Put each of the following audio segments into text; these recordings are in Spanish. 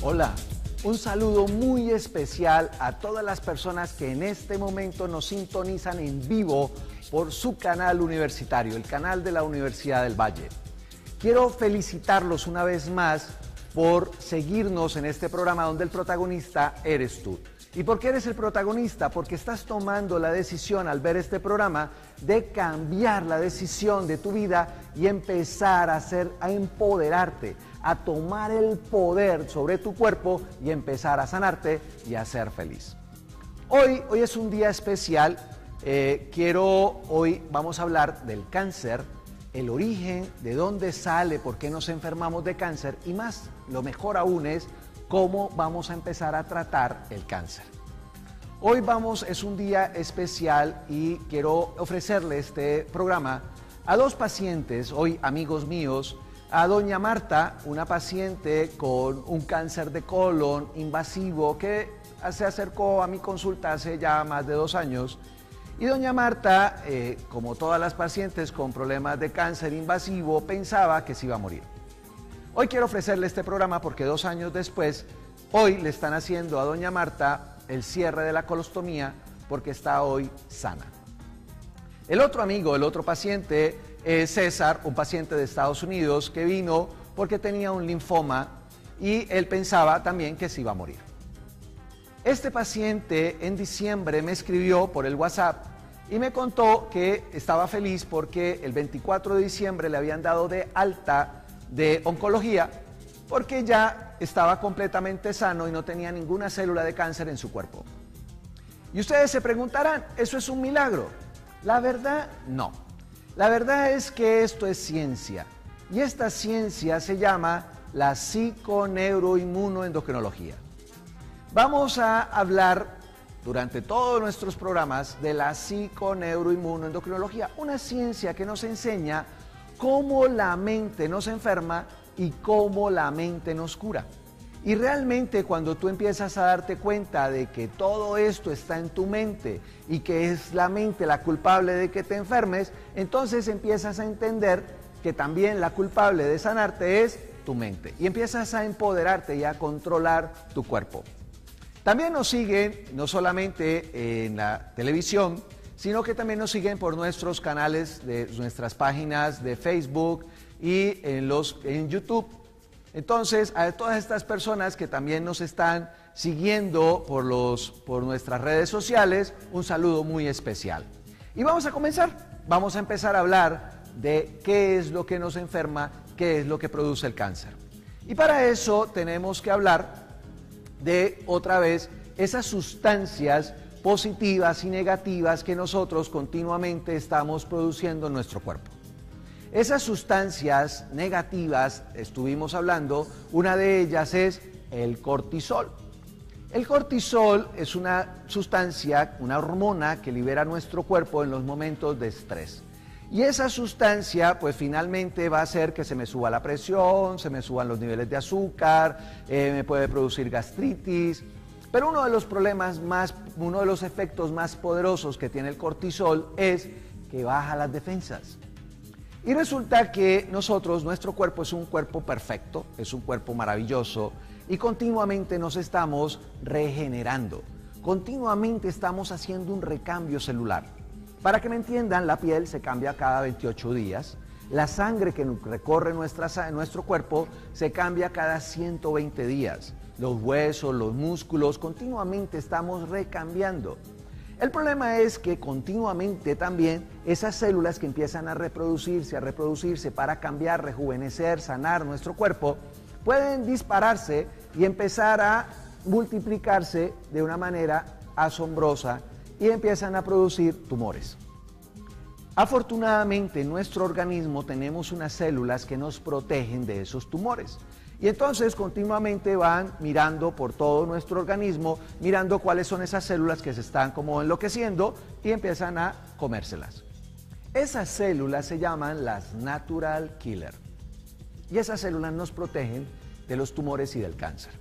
Hola, un saludo muy especial a todas las personas que en este momento nos sintonizan en vivo por su canal universitario, el canal de la Universidad del Valle. Quiero felicitarlos una vez más por seguirnos en este programa donde el protagonista eres tú. ¿Y por qué eres el protagonista? Porque estás tomando la decisión al ver este programa de cambiar la decisión de tu vida y empezar a empoderarte, a tomar el poder sobre tu cuerpo y empezar a sanarte y a ser feliz. Hoy es un día especial. Hoy vamos a hablar del cáncer, el origen, de dónde sale, por qué nos enfermamos de cáncer y más, lo mejor aún es cómo vamos a empezar a tratar el cáncer. Hoy es un día especial y quiero ofrecerle este programa a dos pacientes, hoy amigos míos, a doña Marta, una paciente con un cáncer de colon invasivo que se acercó a mi consulta hace ya más de 2 años. Y doña Marta, como todas las pacientes con problemas de cáncer invasivo, pensaba que se iba a morir. Hoy quiero ofrecerle este programa porque 2 años después, hoy le están haciendo a doña Marta el cierre de la colostomía porque está hoy sana. El otro amigo, el otro paciente es César, un paciente de Estados Unidos que vino porque tenía un linfoma y él pensaba también que se iba a morir. Este paciente en diciembre me escribió por el WhatsApp y me contó que estaba feliz porque el 24 de diciembre le habían dado de alta de oncología porque ya estaba completamente sano y no tenía ninguna célula de cáncer en su cuerpo. Y ustedes se preguntarán, ¿eso es un milagro? La verdad, no. La verdad es que esto es ciencia y esta ciencia se llama la psiconeuroinmunoendocrinología. Vamos a hablar durante todos nuestros programas de la psiconeuroinmunoendocrinología, una ciencia que nos enseña cómo la mente nos enferma y cómo la mente nos cura. Y realmente cuando tú empiezas a darte cuenta de que todo esto está en tu mente y que es la mente la culpable de que te enfermes, entonces empiezas a entender que también la culpable de sanarte es tu mente y empiezas a empoderarte y a controlar tu cuerpo. También nos siguen, no solamente en la televisión, sino que también nos siguen por nuestros canales, de nuestras páginas de Facebook y en YouTube. Entonces, a todas estas personas que también nos están siguiendo por nuestras redes sociales, un saludo muy especial. Y vamos a empezar a hablar de qué es lo que nos enferma, qué es lo que produce el cáncer. Y para eso tenemos que hablar de, otra vez, esas sustancias positivas y negativas que nosotros continuamente estamos produciendo en nuestro cuerpo. Esas sustancias negativas, estuvimos hablando, una de ellas es el cortisol. El cortisol es una sustancia, una hormona que libera nuestro cuerpo en los momentos de estrés. Y esa sustancia, pues finalmente va a hacer que se me suba la presión, se me suban los niveles de azúcar, me puede producir gastritis. Pero uno de los efectos más poderosos que tiene el cortisol es que baja las defensas. Y resulta que nuestro cuerpo es un cuerpo perfecto, es un cuerpo maravilloso y continuamente nos estamos regenerando, continuamente estamos haciendo un recambio celular. Para que me entiendan, la piel se cambia cada 28 días, la sangre que recorre nuestro cuerpo se cambia cada 120 días, los huesos, los músculos, continuamente estamos recambiando. El problema es que continuamente también esas células que empiezan a reproducirse para cambiar, rejuvenecer, sanar nuestro cuerpo, pueden dispararse y empezar a multiplicarse de una manera asombrosa y empiezan a producir tumores. Afortunadamente en nuestro organismo tenemos unas células que nos protegen de esos tumores. Y entonces continuamente van mirando por todo nuestro organismo, mirando cuáles son esas células que se están como enloqueciendo y empiezan a comérselas. Esas células se llaman las natural killer. Y esas células nos protegen de los tumores y del cáncer.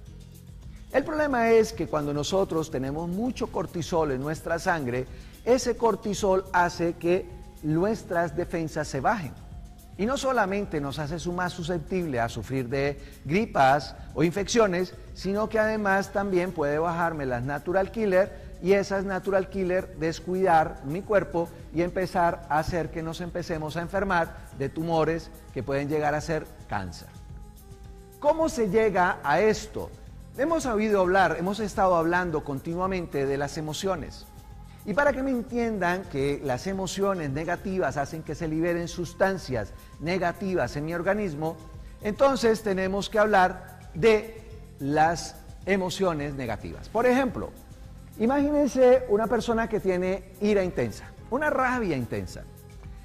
El problema es que cuando nosotros tenemos mucho cortisol en nuestra sangre, ese cortisol hace que nuestras defensas se bajen. Y no solamente nos hace más susceptible a sufrir de gripas o infecciones, sino que además también puede bajarme las natural killer y esas natural killer descuidar mi cuerpo y empezar a hacer que nos empecemos a enfermar de tumores que pueden llegar a ser cáncer. ¿Cómo se llega a esto? Hemos estado hablando continuamente de las emociones. Y para que me entiendan que las emociones negativas hacen que se liberen sustancias negativas en mi organismo, entonces tenemos que hablar de las emociones negativas. Por ejemplo, imagínense una persona que tiene ira intensa, una rabia intensa.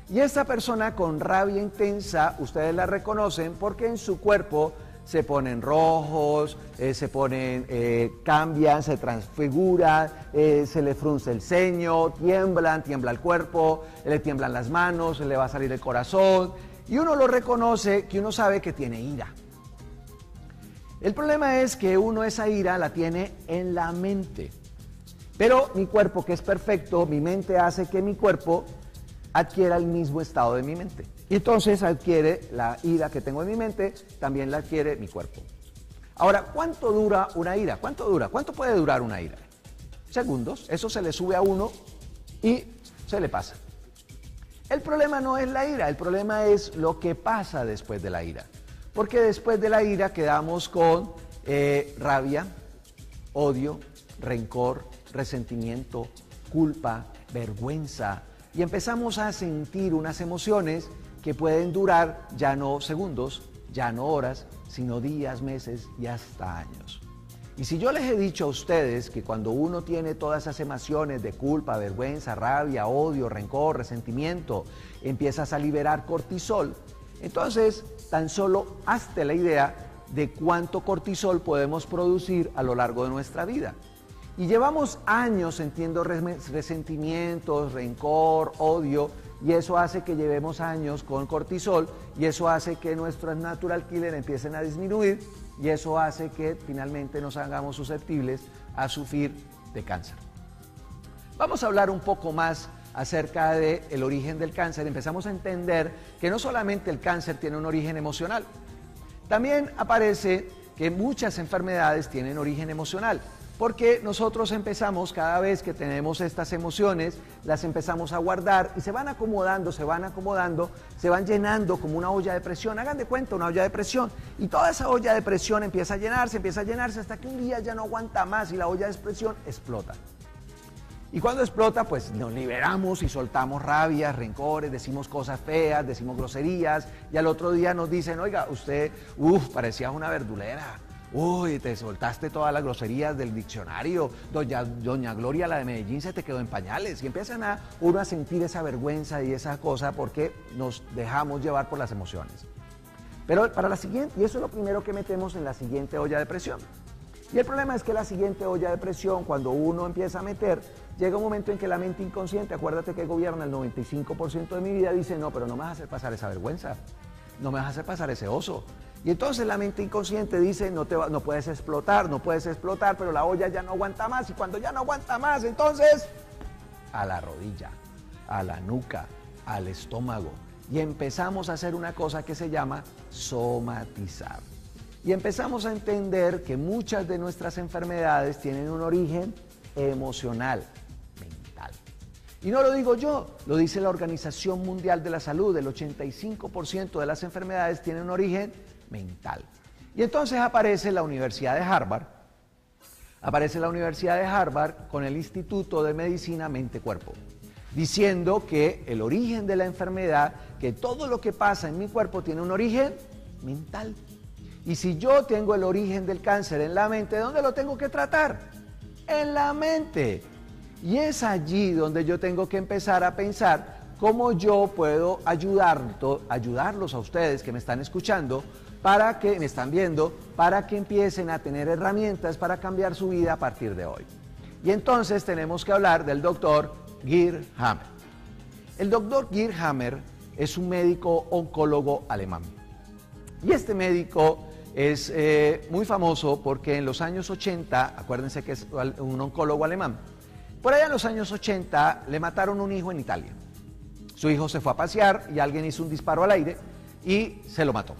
Y esta persona con rabia intensa, ustedes la reconocen porque en su cuerpo se ponen rojos, cambian, se transfiguran, se le frunce el ceño, tiembla el cuerpo, le tiemblan las manos, le va a salir el corazón y uno lo reconoce, que uno sabe que tiene ira. El problema es que uno esa ira la tiene en la mente, pero mi cuerpo, que es perfecto, mi mente hace que mi cuerpo adquiera el mismo estado de mi mente. Y entonces adquiere la ira que tengo en mi mente, también la adquiere mi cuerpo. Ahora, ¿cuánto dura una ira? ¿Cuánto dura? ¿Cuánto puede durar una ira? Segundos, eso se le sube a uno y se le pasa. El problema no es la ira, el problema es lo que pasa después de la ira. Porque después de la ira quedamos con rabia, odio, rencor, resentimiento, culpa, vergüenza. Y empezamos a sentir unas emociones que pueden durar ya no segundos, ya no horas, sino días, meses y hasta años. Y si yo les he dicho a ustedes que cuando uno tiene todas esas emociones de culpa, vergüenza, rabia, odio, rencor, resentimiento, empiezas a liberar cortisol, entonces tan solo hazte la idea de cuánto cortisol podemos producir a lo largo de nuestra vida. Y llevamos años sintiendo resentimientos, rencor, odio, y eso hace que llevemos años con cortisol, y eso hace que nuestros natural killer empiecen a disminuir, y eso hace que finalmente nos hagamos susceptibles a sufrir de cáncer. Vamos a hablar un poco más acerca del origen del cáncer. Empezamos a entender que no solamente el cáncer tiene un origen emocional, también aparece que muchas enfermedades tienen origen emocional. Porque nosotros empezamos, cada vez que tenemos estas emociones, las empezamos a guardar y se van acomodando, se van llenando como una olla de presión. Hagan de cuenta una olla de presión. Y toda esa olla de presión empieza a llenarse hasta que un día ya no aguanta más y la olla de presión explota. Y cuando explota, pues nos liberamos y soltamos rabia, rencores, decimos cosas feas, decimos groserías y al otro día nos dicen, oiga, usted, parecías una verdulera. Uy, te soltaste todas las groserías del diccionario, doña Gloria, la de Medellín, se te quedó en pañales. Y empiezan uno a sentir esa vergüenza y esa cosa porque nos dejamos llevar por las emociones. Pero para la siguiente, y eso es lo primero que metemos en la siguiente olla de presión. Y el problema es que la siguiente olla de presión, cuando uno empieza a meter, llega un momento en que la mente inconsciente, acuérdate que gobierna el 95% de mi vida, dice, no, pero no me vas a hacer pasar esa vergüenza, no me vas a hacer pasar ese oso. Y entonces la mente inconsciente dice, no puedes explotar, pero la olla ya no aguanta más. Y cuando ya no aguanta más, entonces, a la rodilla, a la nuca, al estómago. Y empezamos a hacer una cosa que se llama somatizar. Y empezamos a entender que muchas de nuestras enfermedades tienen un origen emocional, mental. Y no lo digo yo, lo dice la Organización Mundial de la Salud, el 85% de las enfermedades tienen un origen mental. Y entonces aparece la Universidad de Harvard, con el Instituto de Medicina Mente-Cuerpo, diciendo que el origen de la enfermedad, que todo lo que pasa en mi cuerpo tiene un origen mental. Y si yo tengo el origen del cáncer en la mente, ¿dónde lo tengo que tratar? En la mente. Y es allí donde yo tengo que empezar a pensar cómo yo puedo ayudarlos a ustedes que me están escuchando, para que me están viendo, para que empiecen a tener herramientas para cambiar su vida a partir de hoy. Y entonces tenemos que hablar del doctor Gerd Hammer. El doctor Gerd Hammer es un médico oncólogo alemán. Y este médico es muy famoso porque en los años 80, acuérdense que es un oncólogo alemán, por allá en los años 80 le mataron un hijo en Italia. Su hijo se fue a pasear y alguien hizo un disparo al aire y se lo mató.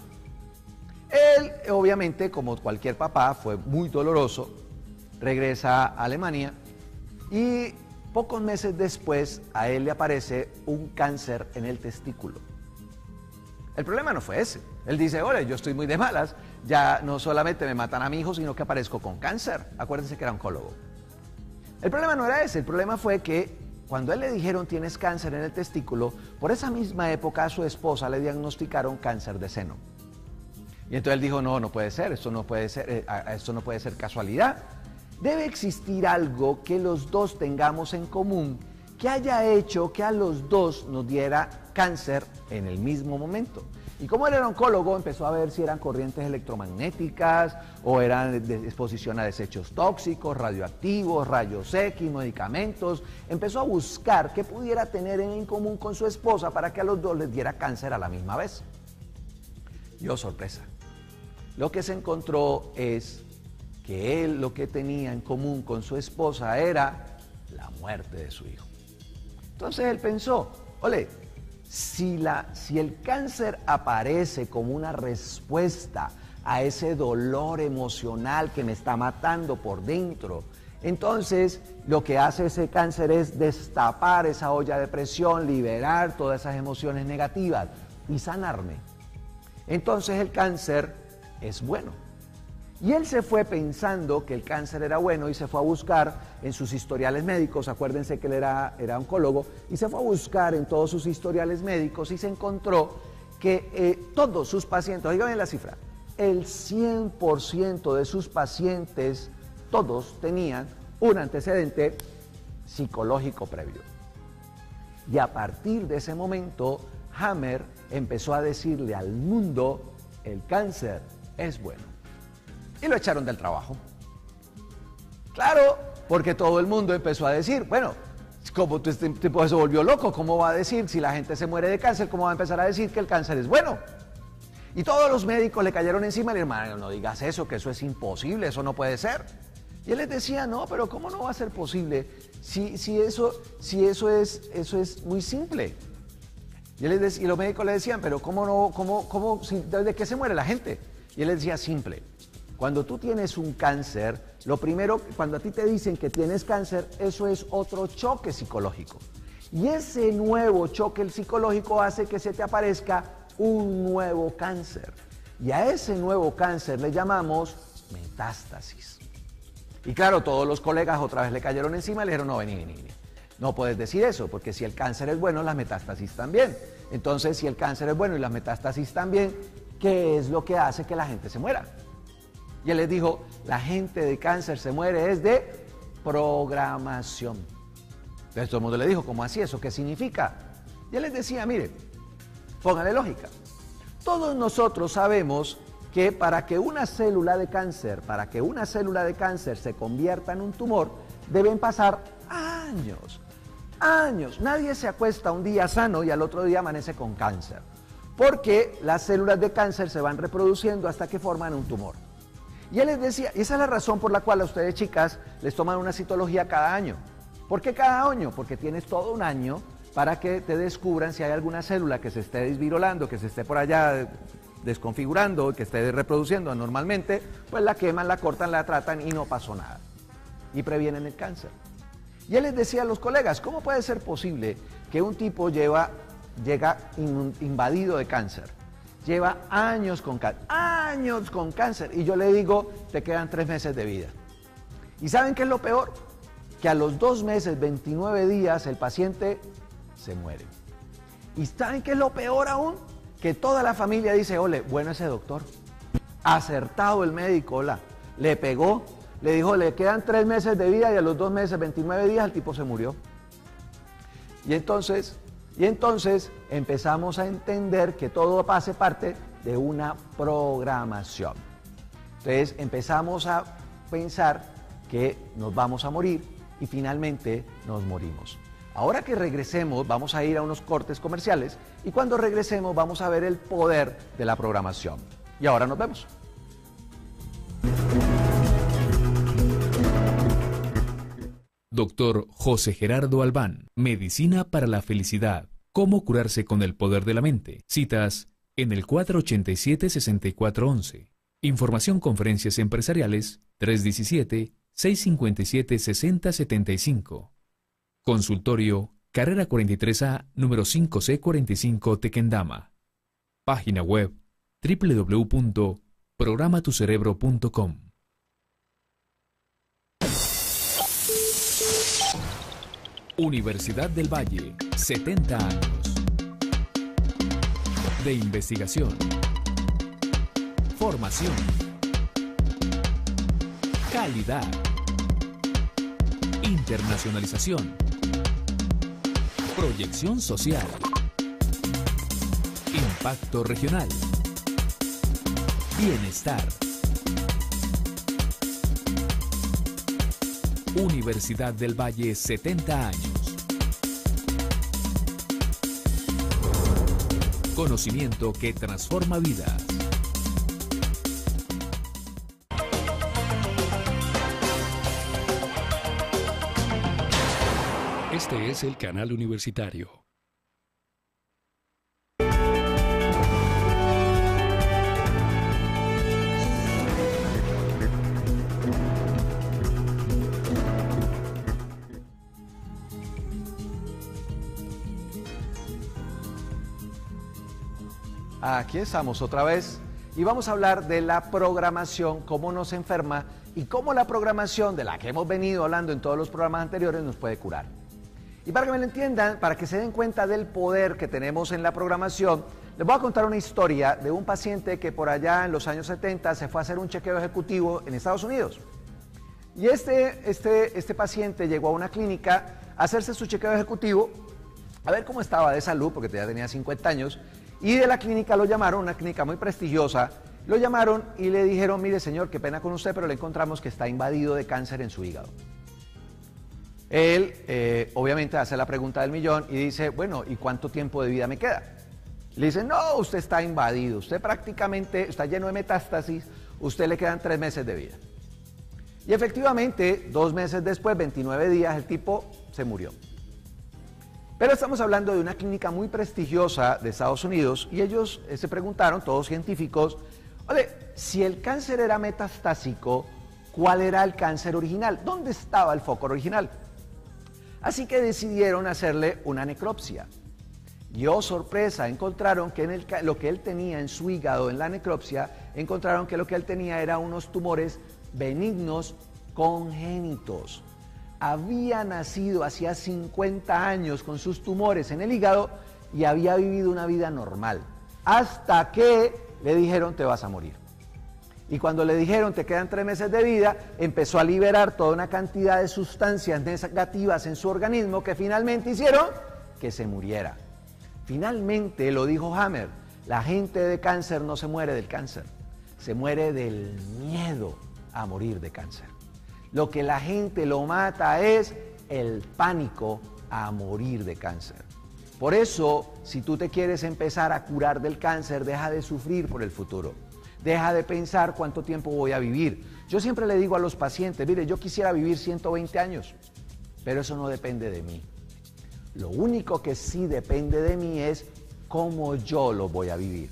Él, obviamente, como cualquier papá, fue muy doloroso, regresa a Alemania y pocos meses después a él le aparece un cáncer en el testículo. El problema no fue ese. Él dice, oye, yo estoy muy de malas, ya no solamente me matan a mi hijo, sino que aparezco con cáncer. Acuérdense que era oncólogo. El problema no era ese, el problema fue que cuando a él le dijeron tienes cáncer en el testículo, por esa misma época a su esposa le diagnosticaron cáncer de seno. Y entonces él dijo, no puede ser, esto no puede ser casualidad. Debe existir algo que los dos tengamos en común, que haya hecho que a los dos nos diera cáncer en el mismo momento. Y como él era oncólogo, empezó a ver si eran corrientes electromagnéticas o eran de exposición a desechos tóxicos, radioactivos, rayos X, medicamentos. Empezó a buscar qué pudiera tener en común con su esposa para que a los dos les diera cáncer a la misma vez. Y oh, sorpresa. Lo que se encontró es que él lo que tenía en común con su esposa era la muerte de su hijo. Entonces él pensó, ole, si el cáncer aparece como una respuesta a ese dolor emocional que me está matando por dentro, entonces lo que hace ese cáncer es destapar esa olla de presión, liberar todas esas emociones negativas y sanarme. Entonces el cáncer es bueno. Y él se fue pensando que el cáncer era bueno y se fue a buscar en sus historiales médicos, acuérdense que él era oncólogo, y se fue a buscar en todos sus historiales médicos y se encontró que todos sus pacientes, oigan bien la cifra, el 100% de sus pacientes, todos tenían un antecedente psicológico previo. Y a partir de ese momento, Hammer empezó a decirle al mundo, el cáncer es bueno. Y lo echaron del trabajo. Claro, porque todo el mundo empezó a decir, bueno, como este tipo se volvió loco, ¿cómo va a decir si la gente se muere de cáncer? ¿Cómo va a empezar a decir que el cáncer es bueno? Y todos los médicos le cayeron encima y le dijeron, no digas eso, que eso es imposible, eso no puede ser. Y él les decía, no, pero ¿cómo no va a ser posible si eso es muy simple? Y los médicos le decían, pero ¿de qué se muere la gente? Y él les decía, simple. Cuando tú tienes un cáncer, lo primero, cuando a ti te dicen que tienes cáncer, eso es otro choque psicológico. Y ese nuevo choque psicológico hace que se te aparezca un nuevo cáncer. Y a ese nuevo cáncer le llamamos metástasis. Y claro, todos los colegas otra vez le cayeron encima y le dijeron, no, vení. No puedes decir eso, porque si el cáncer es bueno, las metástasis también. Entonces, si el cáncer es bueno y las metástasis también, ¿qué es lo que hace que la gente se muera? Y él les dijo, la gente de cáncer se muere es de programación. Entonces todo el mundo le dijo, ¿cómo así? ¿Eso qué significa? Y él les decía, mire, póngale lógica. Todos nosotros sabemos que para que una célula de cáncer se convierta en un tumor, deben pasar años. Nadie se acuesta un día sano y al otro día amanece con cáncer. Porque las células de cáncer se van reproduciendo hasta que forman un tumor. Y él les decía, y esa es la razón por la cual a ustedes, chicas, les toman una citología cada año. ¿Por qué cada año? Porque tienes todo un año para que te descubran si hay alguna célula que se esté desvirolando, que se esté por allá desconfigurando, que esté reproduciendo anormalmente, pues la queman, la cortan, la tratan y no pasó nada. Y previenen el cáncer. Y él les decía a los colegas, ¿cómo puede ser posible que un tipo llega invadido de cáncer? Lleva años con cáncer, y yo le digo, te quedan 3 meses de vida. ¿Y saben qué es lo peor? Que a los 2 meses, 29 días, el paciente se muere. ¿Y saben qué es lo peor aún? Que toda la familia dice, ole, bueno ese doctor, acertado el médico, hola, le pegó, le dijo, le quedan 3 meses de vida y a los 2 meses, 29 días, el tipo se murió. Y entonces empezamos a entender que todo hace parte de una programación. Entonces empezamos a pensar que nos vamos a morir y finalmente nos morimos. Ahora que regresemos, vamos a ir a unos cortes comerciales y cuando regresemos vamos a ver el poder de la programación. Y ahora nos vemos. Doctor José Gerardo Albán, Medicina para la Felicidad. ¿Cómo curarse con el poder de la mente? Citas en el 487-6411. Información conferencias empresariales 317-657-6075. Consultorio Carrera 43A, número 5C45, Tequendama. Página web www.programatucerebro.com. Universidad del Valle, 70 años. De investigación, formación, calidad, internacionalización, proyección social, impacto regional, bienestar. Universidad del Valle, 70 años. Conocimiento que transforma vidas. Este es el canal universitario. Aquí estamos otra vez y vamos a hablar de la programación, cómo nos enferma y cómo la programación de la que hemos venido hablando en todos los programas anteriores nos puede curar. Y para que me lo entiendan, para que se den cuenta del poder que tenemos en la programación, les voy a contar una historia de un paciente que por allá en los años 70 se fue a hacer un chequeo ejecutivo en Estados Unidos. Y este paciente llegó a una clínica a hacerse su chequeo ejecutivo, a ver cómo estaba de salud, porque ya tenía 50 años, y de la clínica lo llamaron, una clínica muy prestigiosa, lo llamaron y le dijeron, mire señor, qué pena con usted, pero le encontramos que está invadido de cáncer en su hígado. Él, obviamente, hace la pregunta del millón y dice, bueno, ¿y cuánto tiempo de vida me queda? Le dicen, no, usted está invadido, usted prácticamente está lleno de metástasis, usted le quedan 3 meses de vida. Y efectivamente, 2 meses después, 29 días, el tipo se murió. Pero estamos hablando de una clínica muy prestigiosa de Estados Unidos y ellos se preguntaron, todos científicos, oye, si el cáncer era metastásico, ¿cuál era el cáncer original? ¿Dónde estaba el foco original? Así que decidieron hacerle una necropsia. Y oh sorpresa, encontraron que lo que él tenía en su hígado, en la necropsia, encontraron que lo que él tenía era unos tumores benignos congénitos. Había nacido hacía 50 años con sus tumores en el hígado y había vivido una vida normal, hasta que le dijeron te vas a morir. Y cuando le dijeron te quedan 3 meses de vida, empezó a liberar toda una cantidad de sustancias negativas en su organismo que finalmente hicieron que se muriera. Finalmente lo dijo Hammer, la gente de cáncer no se muere del cáncer, se muere del miedo a morir de cáncer. Lo que la gente lo mata es el pánico a morir de cáncer. Por eso, si tú te quieres empezar a curar del cáncer, deja de sufrir por el futuro. Deja de pensar cuánto tiempo voy a vivir. Yo siempre le digo a los pacientes, mire, yo quisiera vivir 120 años, pero eso no depende de mí. Lo único que sí depende de mí es cómo yo lo voy a vivir.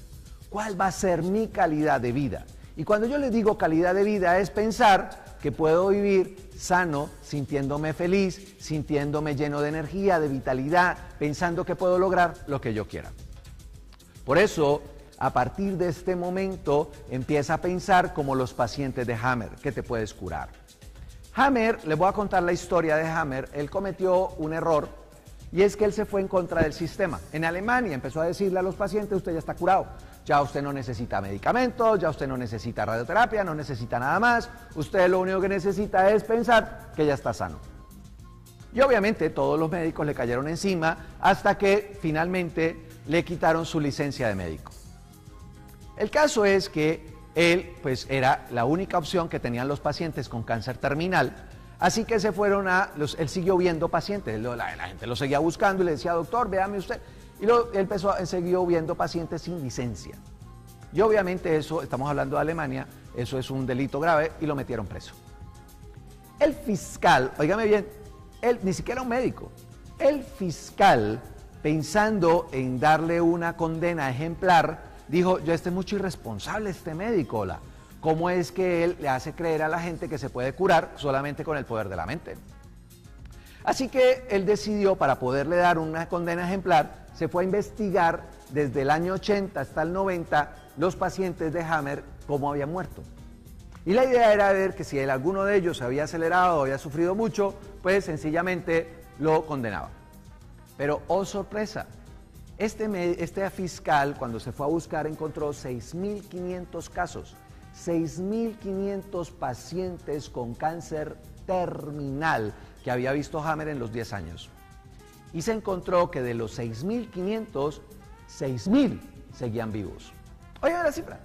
¿Cuál va a ser mi calidad de vida? Y cuando yo les digo calidad de vida es pensar que puedo vivir sano, sintiéndome feliz, sintiéndome lleno de energía, de vitalidad, pensando que puedo lograr lo que yo quiera. Por eso, a partir de este momento, empieza a pensar como los pacientes de Hammer, que te puedes curar. Hammer, les voy a contar la historia de Hammer, él cometió un error y es que él se fue en contra del sistema. En Alemania empezó a decirle a los pacientes, usted ya está curado. Ya usted no necesita medicamentos, ya usted no necesita radioterapia, no necesita nada más. Usted lo único que necesita es pensar que ya está sano. Y obviamente todos los médicos le cayeron encima hasta que finalmente le quitaron su licencia de médico. El caso es que él pues era la única opción que tenían los pacientes con cáncer terminal. Así que se fueron él siguió viendo pacientes, la gente lo seguía buscando y le decía, doctor, véame usted. Y él siguió viendo pacientes sin licencia. Y obviamente eso, estamos hablando de Alemania, eso es un delito grave y lo metieron preso. El fiscal, óigame bien, él ni siquiera un médico, el fiscal, pensando en darle una condena ejemplar, dijo, yo este es mucho irresponsable este médico, hola. ¿Cómo es que él le hace creer a la gente que se puede curar solamente con el poder de la mente? Así que él decidió, para poderle dar una condena ejemplar, se fue a investigar desde el año 80 hasta el 90 los pacientes de Hammer, cómo habían muerto. Y la idea era ver que si alguno de ellos se había acelerado o había sufrido mucho, pues sencillamente lo condenaba. Pero, oh sorpresa, este fiscal, cuando se fue a buscar, encontró 6.500 casos, 6.500 pacientes con cáncer terminal que había visto Hammer en los 10 años. Y se encontró que de los 6.500, 6.000 seguían vivos. Oigan la cifra,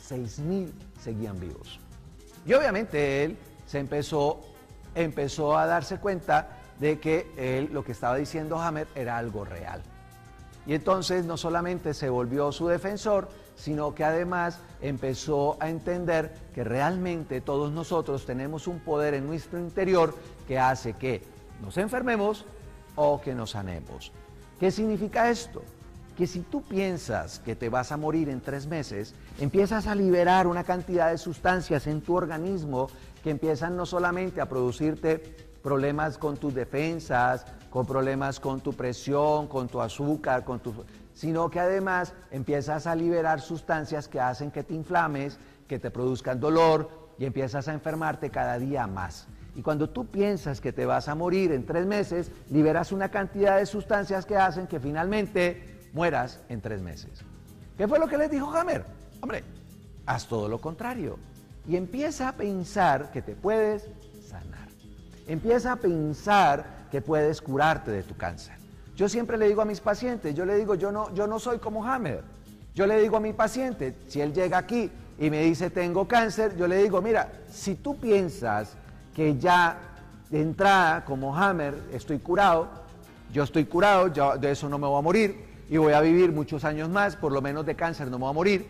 6.000 seguían vivos. Y obviamente él empezó a darse cuenta de que él, lo que estaba diciendo Hammer era algo real. Y entonces no solamente se volvió su defensor, sino que además empezó a entender que realmente todos nosotros tenemos un poder en nuestro interior que hace que nos enfermemos o que nos sanemos. ¿Qué significa esto? Que si tú piensas que te vas a morir en 3 meses, empiezas a liberar una cantidad de sustancias en tu organismo que empiezan no solamente a producirte problemas con tus defensas, con problemas con tu presión, con tu azúcar, sino que además empiezas a liberar sustancias que hacen que te inflames, que te produzcan dolor y empiezas a enfermarte cada día más. Y cuando tú piensas que te vas a morir en 3 meses, liberas una cantidad de sustancias que hacen que finalmente mueras en 3 meses. ¿Qué fue lo que les dijo Hammer? Hombre, haz todo lo contrario y empieza a pensar que te puedes sanar. Empieza a pensar que puedes curarte de tu cáncer. Yo siempre le digo a mis pacientes, yo no soy como Hammer. Yo le digo a mi paciente, si él llega aquí y me dice tengo cáncer, yo le digo, mira, si tú piensas que ya de entrada como Hammer estoy curado, yo estoy curado, yo de eso no me voy a morir y voy a vivir muchos años más, por lo menos de cáncer no me voy a morir.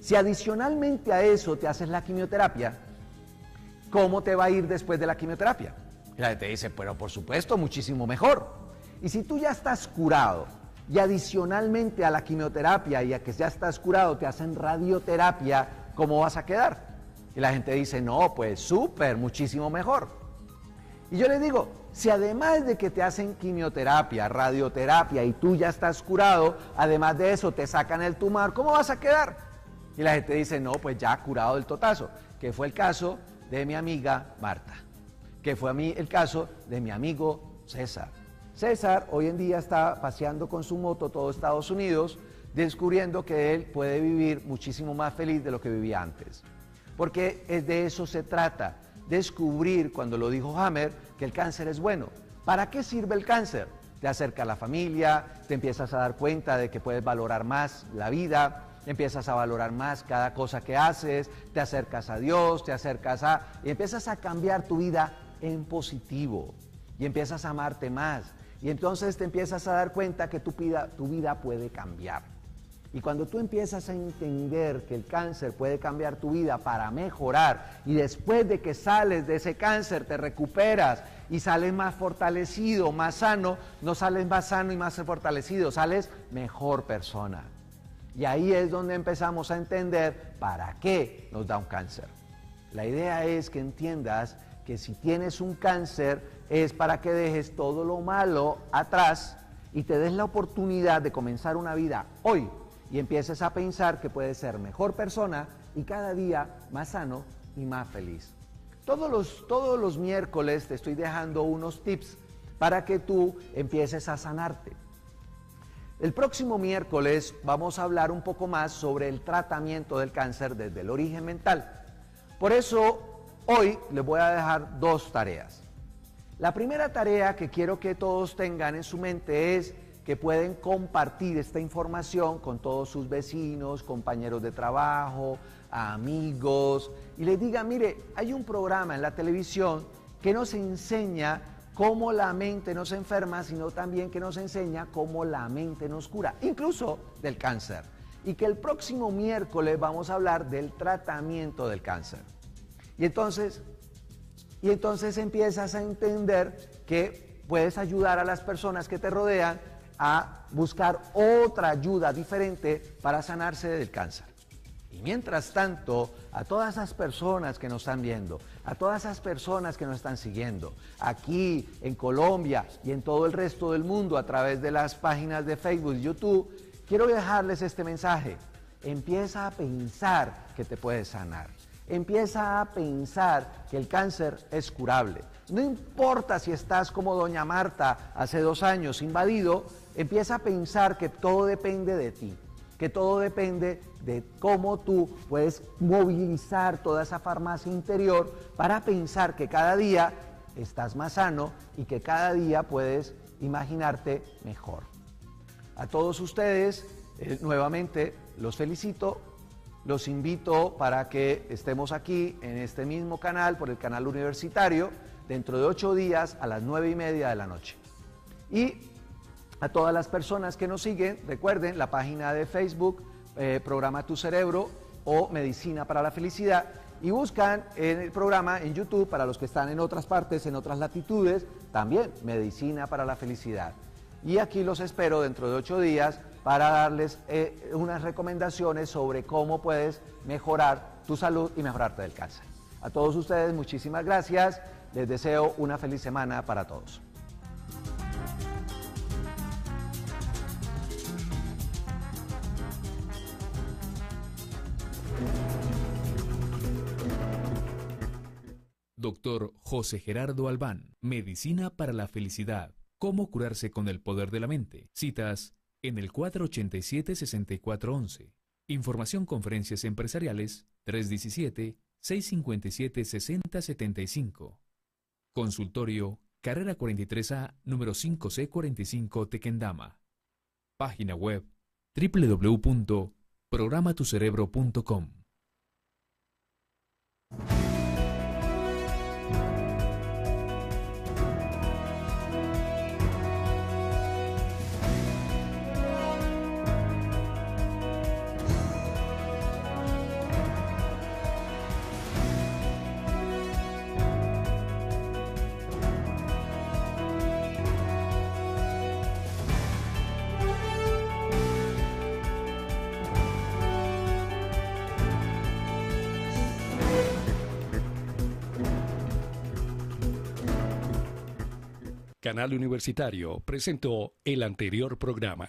Si adicionalmente a eso te haces la quimioterapia, ¿cómo te va a ir después de la quimioterapia? Y la gente dice, pero por supuesto, muchísimo mejor. Y si tú ya estás curado y adicionalmente a la quimioterapia y a que ya estás curado te hacen radioterapia, ¿cómo vas a quedar? Y la gente dice, no, pues súper, muchísimo mejor. Y yo les digo, si además de que te hacen quimioterapia, radioterapia y tú ya estás curado, además de eso te sacan el tumor, ¿cómo vas a quedar? Y la gente dice, no, pues ya curado del totazo, que fue el caso de mi amiga Marta, que fue el caso de mi amigo César. César hoy en día está paseando con su moto todo Estados Unidos, descubriendo que él puede vivir muchísimo más feliz de lo que vivía antes. Porque de eso se trata, descubrir, cuando lo dijo Hammer, que el cáncer es bueno. ¿Para qué sirve el cáncer? Te acerca a la familia, te empiezas a dar cuenta de que puedes valorar más la vida, empiezas a valorar más cada cosa que haces, te acercas a Dios, y empiezas a cambiar tu vida en positivo y empiezas a amarte más y entonces te empiezas a dar cuenta que tu vida puede cambiar. Y cuando tú empiezas a entender que el cáncer puede cambiar tu vida para mejorar y después de que sales de ese cáncer te recuperas y sales más fortalecido, más sano, no sales más sano y más fortalecido, sales mejor persona. Y ahí es donde empezamos a entender para qué nos da un cáncer. La idea es que entiendas que si tienes un cáncer es para que dejes todo lo malo atrás y te des la oportunidad de comenzar una vida hoy y empieces a pensar que puedes ser mejor persona y cada día más sano y más feliz. Todos los miércoles te estoy dejando unos tips para que tú empieces a sanarte. El próximo miércoles vamos a hablar un poco más sobre el tratamiento del cáncer desde el origen mental. Por eso hoy les voy a dejar 2 tareas. La primera tarea que quiero que todos tengan en su mente es que pueden compartir esta información con todos sus vecinos, compañeros de trabajo, amigos, y les digan, mire, hay un programa en la televisión que nos enseña cómo la mente no se enferma, sino también que nos enseña cómo la mente nos cura, incluso del cáncer. Y que el próximo miércoles vamos a hablar del tratamiento del cáncer. Y entonces empiezas a entender que puedes ayudar a las personas que te rodean a buscar otra ayuda diferente para sanarse del cáncer. Y mientras tanto, a todas esas personas que nos están viendo, a todas esas personas que nos están siguiendo, aquí en Colombia y en todo el resto del mundo a través de las páginas de Facebook y YouTube, quiero dejarles este mensaje. Empieza a pensar que te puedes sanar. Empieza a pensar que el cáncer es curable. No importa si estás como doña Marta hace 2 años invadido, empieza a pensar que todo depende de ti, que todo depende de cómo tú puedes movilizar toda esa farmacia interior para pensar que cada día estás más sano y que cada día puedes imaginarte mejor. A todos ustedes, nuevamente los felicito. Los invito para que estemos aquí en este mismo canal, por el canal universitario, dentro de 8 días a las 9:30 de la noche. Y a todas las personas que nos siguen, recuerden la página de Facebook, Programa Tu Cerebro o Medicina para la Felicidad, y buscan en el programa en YouTube, para los que están en otras partes, en otras latitudes, también Medicina para la Felicidad. Y aquí los espero dentro de 8 días para darles unas recomendaciones sobre cómo puedes mejorar tu salud y mejorarte del cáncer. A todos ustedes, muchísimas gracias. Les deseo una feliz semana para todos. Doctor José Gerardo Albán, Medicina para la Felicidad. ¿Cómo curarse con el poder de la mente? Citas en el 487-6411. Información, conferencias empresariales, 317-657-6075. Consultorio, carrera 43A, número 5C45, Tequendama. Página web, www.programatucerebro.com. Canal Universitario presentó el anterior programa.